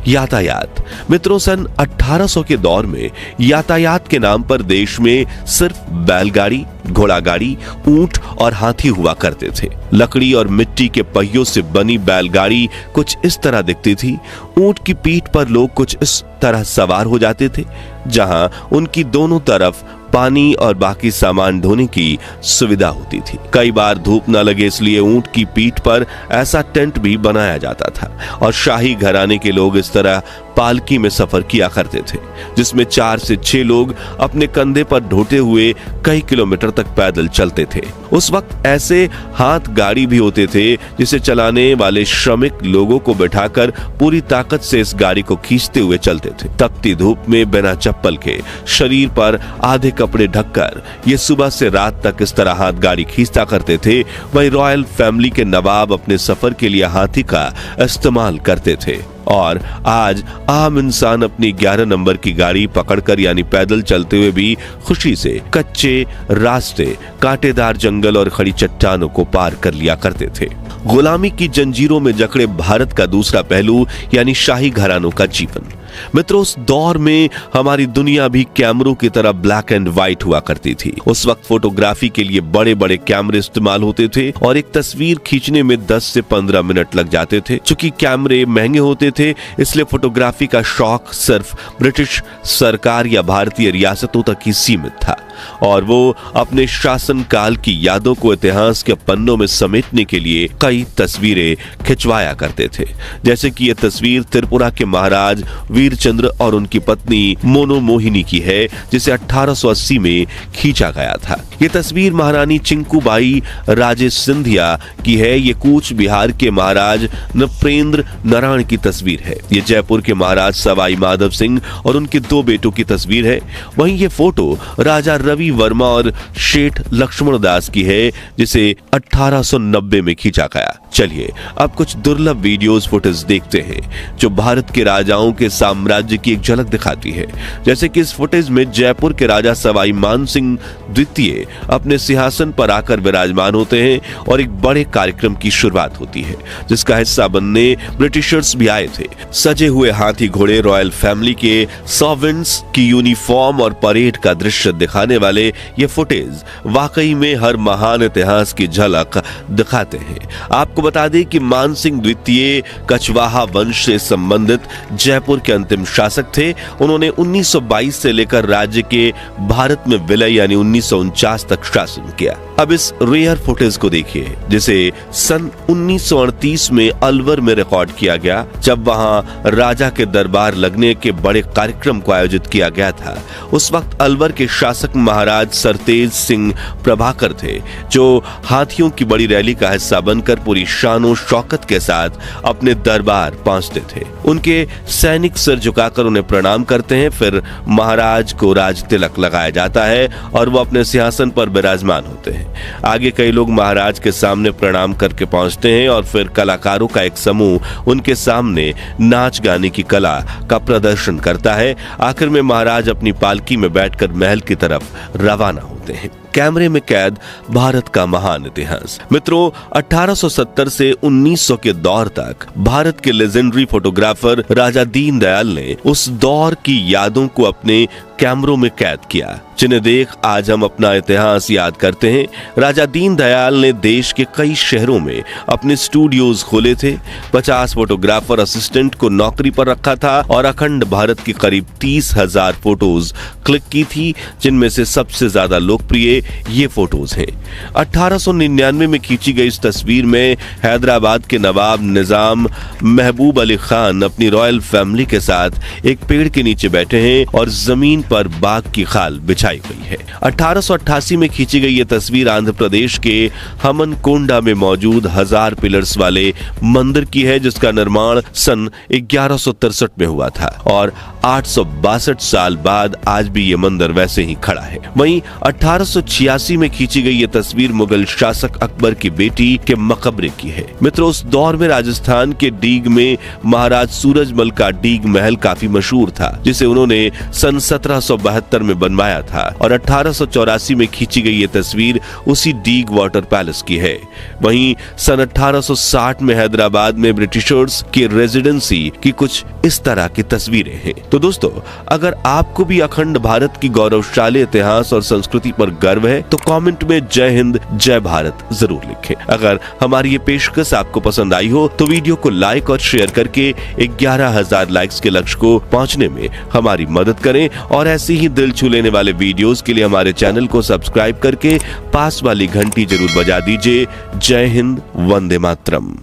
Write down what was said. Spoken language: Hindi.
यातायात। मित्रों, सन 1800 के दौर में यातायात के नाम पर देश में सिर्फ बैलगाड़ी, घोड़ागाड़ी, ऊंट और हाथी हुआ करते थे। लकड़ी और मिट्टी के पहियों से बनी बैलगाड़ी कुछ इस तरह दिखती थी। ऊंट की पीठ पर लोग कुछ इस तरह सवार हो जाते थे, जहां उनकी दोनों तरफ पानी और बाकी सामान ढोने की सुविधा होती थी। कई बार धूप न लगे इसलिए ऊंट की पीठ पर ऐसा टेंट भी बनाया जाता था और शाही घराने के लोग इस तरह पालकी में सफर किया करते थे, जिसमें 4 से 6 लोग अपने कंधे पर ढोते हुए कई किलोमीटर तक पैदल चलते थे। उस वक्त ऐसे हाथ गाड़ी भी होते थे जिसे चलाने वाले श्रमिक लोगों को बैठाकर पूरी ताकत से इस गाड़ी को खींचते हुए चलते थे। तपती धूप में बिना चप्पल के, शरीर पर आधे कपड़े ढककर ये सुबह से रात तक इस तरह हाथ गाड़ी खींचता करते थे। वहीं रॉयल फैमिली के नवाब अपने सफर के लिए हाथी का इस्तेमाल करते थे और आज आम इंसान अपनी 11 नंबर की गाड़ी पकड़कर यानी पैदल चलते हुए भी खुशी से कच्चे रास्ते, कांटेदार जंगल और खड़ी चट्टानों को पार कर लिया करते थे। गुलामी की जंजीरों में जकड़े भारत का दूसरा पहलू यानी शाही घरानों का जीवन। मित्रों, उस दौर में हमारी दुनिया भी कैमरों की तरह ब्लैक एंड व्हाइट हुआ करती थी। उस वक्त फोटोग्राफी के लिए बड़े बड़े कैमरे इस्तेमाल होते थे और एक तस्वीर खींचने में 10 से 15 मिनट लग जाते थे। चूंकि कैमरे महंगे होते थे, इसलिए फोटोग्राफी का शौक सिर्फ ब्रिटिश सरकार या भारतीय रियासतों तक ही सीमित था और वो अपने शासन काल की यादों को इतिहास के पन्नों में समेटने के लिए कई तस्वीरें खिंचवाया करते थे। जैसे कि यह तस्वीर त्रिपुरा के महाराज वीरचंद्र और उनकी पत्नी मोनोमोहिनी की है, जिसे 1880 में खींचा गया था। यह तस्वीर महारानी चिंकूबाई राजे सिंधिया की है। ये कूच बिहार के महाराज नृपेंद्र नारायण की तस्वीर है। ये जयपुर के महाराज सवाई माधव सिंह और उनके 2 बेटों की तस्वीर है। वहीं ये फोटो राजा रवि वर्मा और शेठ लक्ष्मण दास की है, जिसे 1890 में खींचा गया। चलिए अब कुछ दुर्लभ वीडियोस फुटेज देखते हैं जो भारत के राजाओं के साम्राज्य की एक झलक दिखाती है। जैसे कि इस फुटेज में जयपुर के राजा सवाई मानसिंह द्वितीय अपने सिंहासन पर आकर विराजमान होते हैं और एक बड़े कार्यक्रम की शुरुआत होती है, जिसका हिस्सा बनने ब्रिटिशर्स भी आए थे। सजे हुए हाथी घोड़े, रॉयल फैमिली के सर्वेंट्स की यूनिफॉर्म और परेड का दृश्य दिखाने वाले ये फुटेज वाकई में हर महान इतिहास की झलक दिखाते हैं। आपको बता दें कि मानसिंह द्वितीय कछवाहा वंश से संबंधित जयपुर के अंतिम शासक थे। उन्होंने 1922 से लेकर राज्य के भारत में विलय यानी 1949 तक शासन किया। अब इस रेयर फुटेज को देखिए, जिसे सन 1938 में अलवर में रिकॉर्ड किया गया, जब वहां राजा के दरबार लगने के बड़े कार्यक्रम को आयोजित किया गया था। उस वक्त अलवर के शासक महाराज सरतेज सिंह प्रभाकर थे, जो हाथियों की बड़ी रैली का हिस्सा बनकर पूरी शानो शौकत के साथ अपने दरबार पहुंचते थे। उनके सैनिक सिर झुकाकर उन्हें प्रणाम करते हैं। फिर महाराज को राज तिलक लगाया जाता है और वो अपने सिंहासन पर विराजमान होते हैं। आगे कई लोग महाराज के सामने प्रणाम करके पहुंचते हैं और फिर कलाकारों का एक समूह उनके सामने नाच गाने की कला का प्रदर्शन करता है। आखिर में महाराज अपनी पालकी में बैठकर महल की तरफ रवाना होते हैं। कैमरे में कैद भारत का महान इतिहास। मित्रों, 1870 से 1900 के दौर तक भारत के लेजेंडरी फोटोग्राफर राजा दीनदयाल ने उस दौर की यादों को अपने कैमरों में कैद किया, जिन्हें देख आज हम अपना इतिहास याद करते हैं। राजा दीनदयाल ने देश के कई शहरों में अपने स्टूडियोज खोले थे। 50 फोटोग्राफर असिस्टेंट को नौकरी पर रखा था और अखंड भारत की करीब 30,000 फोटोज क्लिक की थी, जिनमें से सबसे ज्यादा लोकप्रिय ये फोटोज हैं। 1899 में खींची गई इस तस्वीर में हैदराबाद के नवाब निजाम महबूब अली खान अपनी रॉयल फैमिली के साथ एक पेड़ के नीचे बैठे हैं और जमीन पर बाघ की खाल बिछाई गई है। 1888 में खींची गई ये तस्वीर आंध्र प्रदेश के हमनकोंडा में मौजूद 1000 पिलर्स वाले मंदिर की है, जिसका निर्माण सन 1163 में हुआ था और 862 साल बाद आज भी ये मंदिर वैसे ही खड़ा है। वहीं 1886 में खींची गई ये तस्वीर मुगल शासक अकबर की बेटी के मकबरे की है। मित्रों, उस दौर में राजस्थान के डीग में महाराज सूरजमल का डीग महल काफी मशहूर था, जिसे उन्होंने सन 1872 में बनवाया था और 1884 में खींची गई ये तस्वीर उसी डीग वाटर पैलेस की है। वहीं सन 1860 में हैदराबाद में ब्रिटिशर्स की रेजिडेंसी की कुछ इस तरह की तस्वीरें हैं। तो दोस्तों, अगर आपको भी अखंड भारत की गौरवशाली इतिहास और संस्कृति पर गर्व है तो कमेंट में जय हिंद जय भारत जरूर लिखें। अगर हमारी ये पेशकश आपको पसंद आई हो तो वीडियो को लाइक और शेयर करके 11,000 लाइक्स के लक्ष्य को पहुंचने में हमारी मदद करें और ऐसे ही दिल छू लेने वाले वीडियोस के लिए हमारे चैनल को सब्सक्राइब करके पास वाली घंटी जरूर बजा दीजिए। जय हिंद, वंदे मातरम।